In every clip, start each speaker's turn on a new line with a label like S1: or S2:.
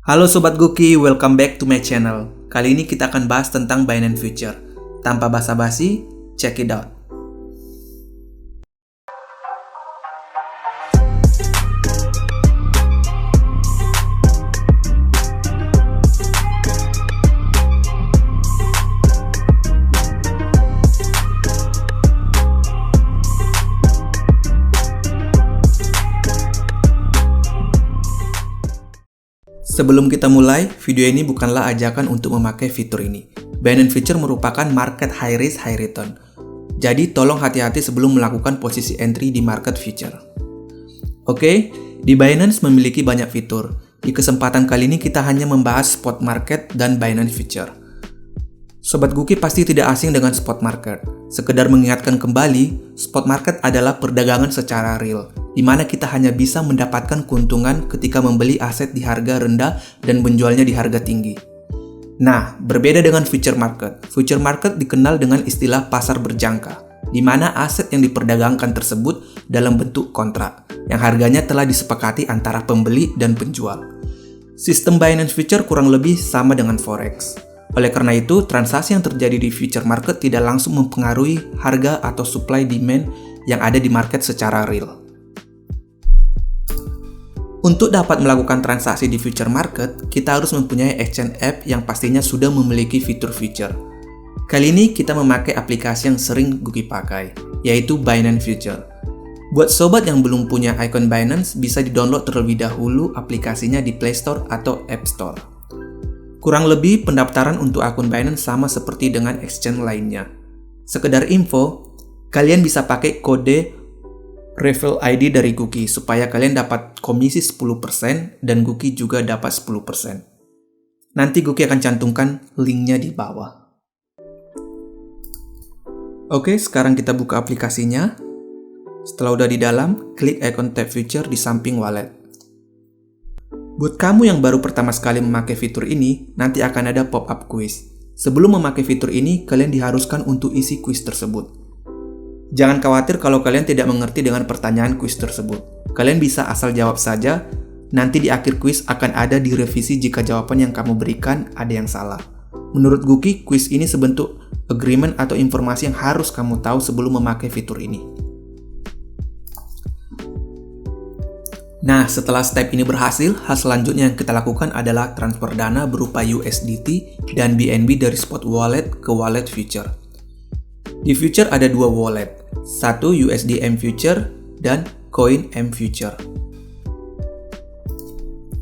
S1: Halo Sobat Guki, welcome back to my channel. Kali ini kita akan bahas tentang Binance Future. Tanpa basa-basi, check it out. Sebelum kita mulai, video ini bukanlah ajakan untuk memakai fitur ini. Binance Future merupakan market high risk, high return. Jadi tolong hati-hati sebelum melakukan posisi entry di market future. Oke, di Binance memiliki banyak fitur. Di kesempatan kali ini kita hanya membahas spot market dan Binance Future. Sobat Guki pasti tidak asing dengan spot market. Sekedar mengingatkan kembali, spot market adalah perdagangan secara real, di mana kita hanya bisa mendapatkan keuntungan ketika membeli aset di harga rendah dan menjualnya di harga tinggi. Nah, berbeda dengan future market. Future market dikenal dengan istilah pasar berjangka, di mana aset yang diperdagangkan tersebut dalam bentuk kontrak, yang harganya telah disepakati antara pembeli dan penjual. Sistem Binance Future kurang lebih sama dengan Forex. Oleh karena itu, transaksi yang terjadi di future market tidak langsung mempengaruhi harga atau supply demand yang ada di market secara real. Untuk dapat melakukan transaksi di future market, kita harus mempunyai exchange app yang pastinya sudah memiliki fitur future. Kali ini kita memakai aplikasi yang sering Guki pakai, yaitu Binance Future. Buat sobat yang belum punya icon Binance, bisa di-download terlebih dahulu aplikasinya di Play Store atau App Store. Kurang lebih pendaftaran untuk akun Binance sama seperti dengan exchange lainnya. Sekedar info, kalian bisa pakai kode referral ID dari Guki supaya kalian dapat komisi 10% dan Guki juga dapat 10%. Nanti Guki akan cantumkan linknya di bawah. Oke, sekarang kita buka aplikasinya. Setelah udah di dalam, klik icon tab Future di samping wallet. Buat kamu yang baru pertama sekali memakai fitur ini, nanti akan ada pop-up quiz. Sebelum memakai fitur ini, kalian diharuskan untuk isi quiz tersebut. Jangan khawatir kalau kalian tidak mengerti dengan pertanyaan quiz tersebut. Kalian bisa asal jawab saja, nanti di akhir quiz akan ada direvisi jika jawaban yang kamu berikan ada yang salah. Menurut Guki, quiz ini sebentuk agreement atau informasi yang harus kamu tahu sebelum memakai fitur ini. Nah, setelah step ini berhasil, hal selanjutnya yang kita lakukan adalah transfer dana berupa USDT dan BNB dari spot wallet ke wallet future. Di future ada dua wallet, satu USDM future dan Coin M future.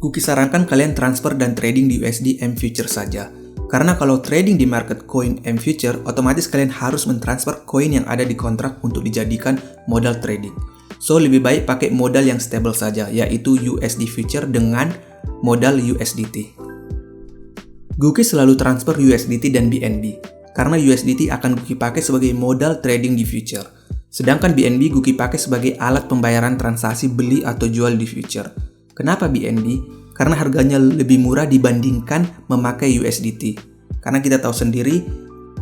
S1: Guki sarankan kalian transfer dan trading di USDM future saja. Karena kalau trading di market Coin M future, otomatis kalian harus mentransfer koin yang ada di kontrak untuk dijadikan modal trading. So, lebih baik pakai modal yang stable saja, yaitu USD future dengan modal USDT. Guki selalu transfer USDT dan BNB, karena USDT akan Guki pakai sebagai modal trading di future. Sedangkan BNB Guki pakai sebagai alat pembayaran transaksi beli atau jual di future. Kenapa BNB? Karena harganya lebih murah dibandingkan memakai USDT. Karena kita tahu sendiri,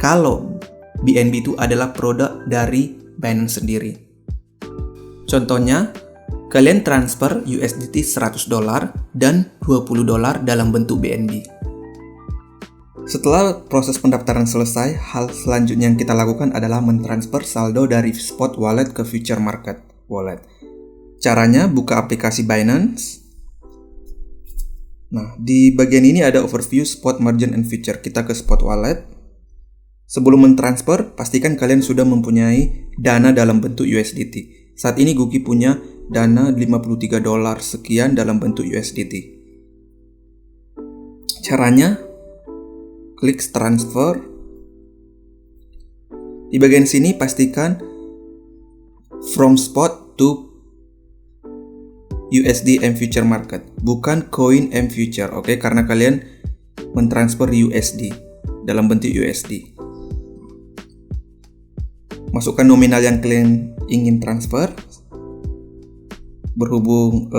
S1: kalau BNB itu adalah produk dari Binance sendiri. Contohnya, kalian transfer USDT $100 dan $20 dalam bentuk BNB. Setelah proses pendaftaran selesai, hal selanjutnya yang kita lakukan adalah mentransfer saldo dari spot wallet ke future market wallet. Caranya, buka aplikasi Binance. Nah, di bagian ini ada overview spot margin and future. Kita ke spot wallet. Sebelum mentransfer, pastikan kalian sudah mempunyai dana dalam bentuk USDT. Saat ini Guki punya dana $53 sekian dalam bentuk USDT. Caranya, klik transfer. Di bagian sini pastikan from spot to USD M future market, bukan Coin M future, oke? Karena kalian mentransfer USD dalam bentuk USD. Masukkan nominal yang kalian ingin transfer. Berhubung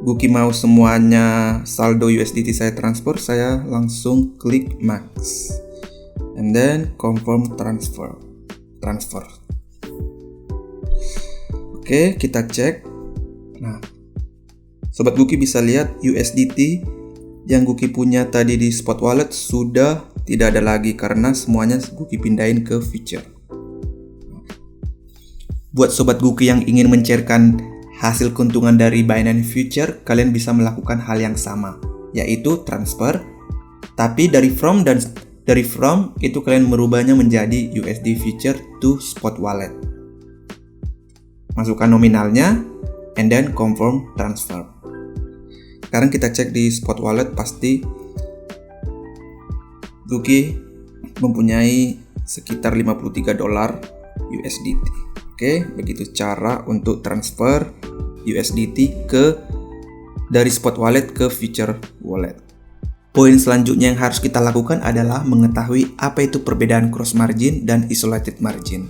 S1: Guki mau semuanya saldo USDT saya transfer, saya langsung klik max and then confirm transfer. Oke, kita cek. Nah, Sobat Guki bisa lihat USDT yang Guki punya tadi di Spot Wallet sudah tidak ada lagi karena semuanya Guki pindahin ke Future. Buat sobat Guki yang ingin mencairkan hasil keuntungan dari Binance Future, kalian bisa melakukan hal yang sama, yaitu transfer. Tapi dari from itu kalian merubahnya menjadi USD Future to Spot Wallet. Masukkan nominalnya and then confirm transfer. Sekarang kita cek di Spot Wallet, pasti Guki mempunyai sekitar $53 USDT. Oke, begitu cara untuk transfer USDT dari Spot Wallet ke Future Wallet. Poin selanjutnya yang harus kita lakukan adalah mengetahui apa itu perbedaan cross margin dan isolated margin.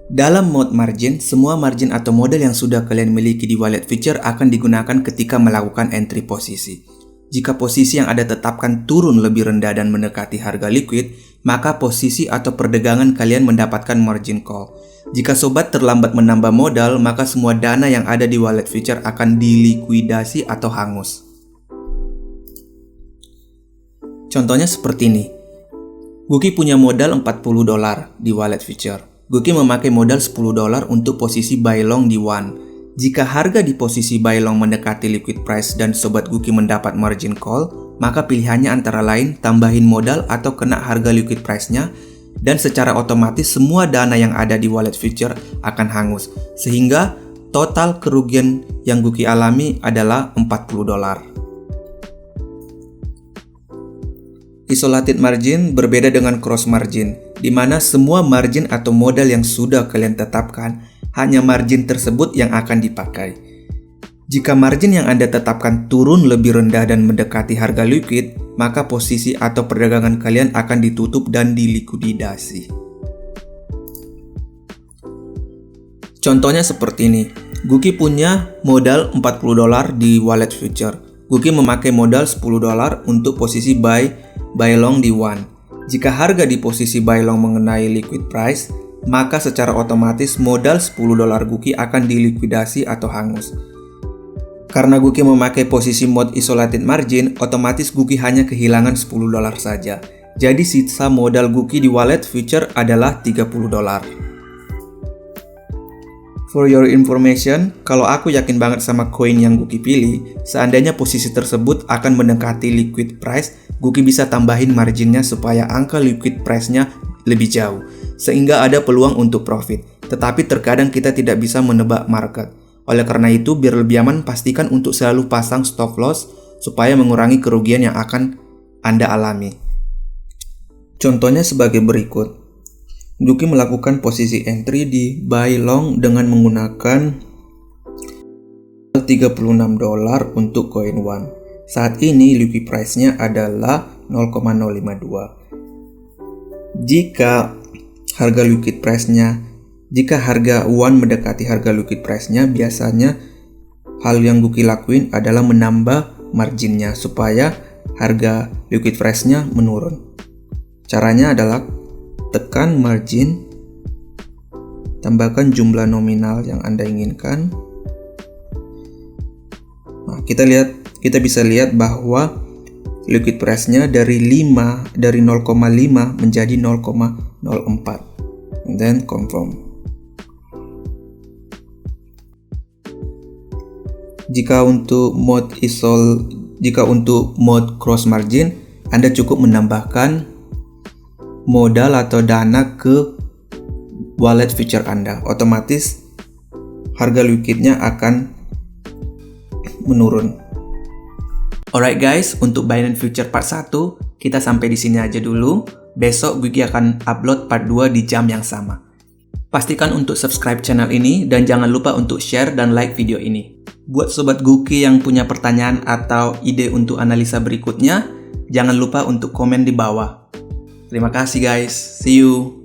S1: Dalam mode margin, semua margin atau modal yang sudah kalian miliki di wallet Future akan digunakan ketika melakukan entry posisi. Jika posisi yang Anda tetapkan turun lebih rendah dan mendekati harga liquid, maka posisi atau perdagangan kalian mendapatkan margin call. Jika sobat terlambat menambah modal, maka semua dana yang ada di wallet Future akan dilikuidasi atau hangus. Contohnya seperti ini. Guki punya modal $40 di wallet Future. Guki memakai modal $10 untuk posisi buy long di one. Jika harga di posisi buy long mendekati liquid price dan sobat Guki mendapat margin call, maka pilihannya antara lain tambahin modal atau kena harga liquid price-nya, dan secara otomatis semua dana yang ada di wallet Future akan hangus, sehingga total kerugian yang Guki alami adalah $40. Isolated margin berbeda dengan cross margin, di mana semua margin atau modal yang sudah kalian tetapkan, hanya margin tersebut yang akan dipakai. Jika margin yang Anda tetapkan turun lebih rendah dan mendekati harga liquid, maka posisi atau perdagangan kalian akan ditutup dan dilikuidasi. Contohnya seperti ini. Guki punya modal $40 di wallet Future. Guki memakai modal $10 untuk posisi buy long di one. Jika harga di posisi buy long mengenai liquid price, maka secara otomatis modal $10 Guki akan dilikuidasi atau hangus. Karena Guki memakai posisi mode isolated margin, otomatis Guki hanya kehilangan $10 saja. Jadi sisa modal Guki di wallet Future adalah $30. For your information, kalau aku yakin banget sama koin yang Guki pilih, seandainya posisi tersebut akan mendekati liquid price, Guki bisa tambahin marginnya supaya angka liquid price-nya lebih jauh, sehingga ada peluang untuk profit. Tetapi terkadang kita tidak bisa menebak market. Oleh karena itu, biar lebih aman, pastikan untuk selalu pasang stop loss supaya mengurangi kerugian yang akan Anda alami. Contohnya sebagai berikut. Guki melakukan posisi entry di buy long dengan menggunakan $36 untuk koin one. Saat ini liquid price-nya adalah 0,052. Jika harga one mendekati harga liquid price-nya, biasanya hal yang Guki lakuin adalah menambah marginnya supaya harga liquid price-nya menurun. Caranya adalah tekan margin, tambahkan jumlah nominal yang Anda inginkan. Nah, kita bisa lihat bahwa liquid price-nya dari 0,5 menjadi 0,04. And then confirm. Jika untuk mode cross margin, Anda cukup menambahkan modal atau dana ke wallet Future Anda. Otomatis harga liquidnya akan menurun. Alright guys, untuk Binance Future part 1 kita sampai di sini aja dulu. Besok Guki akan upload part 2 di jam yang sama. Pastikan untuk subscribe channel ini dan jangan lupa untuk share dan like video ini. Buat sobat Guki yang punya pertanyaan atau ide untuk analisa berikutnya, jangan lupa untuk komen di bawah. Terima kasih guys, see you.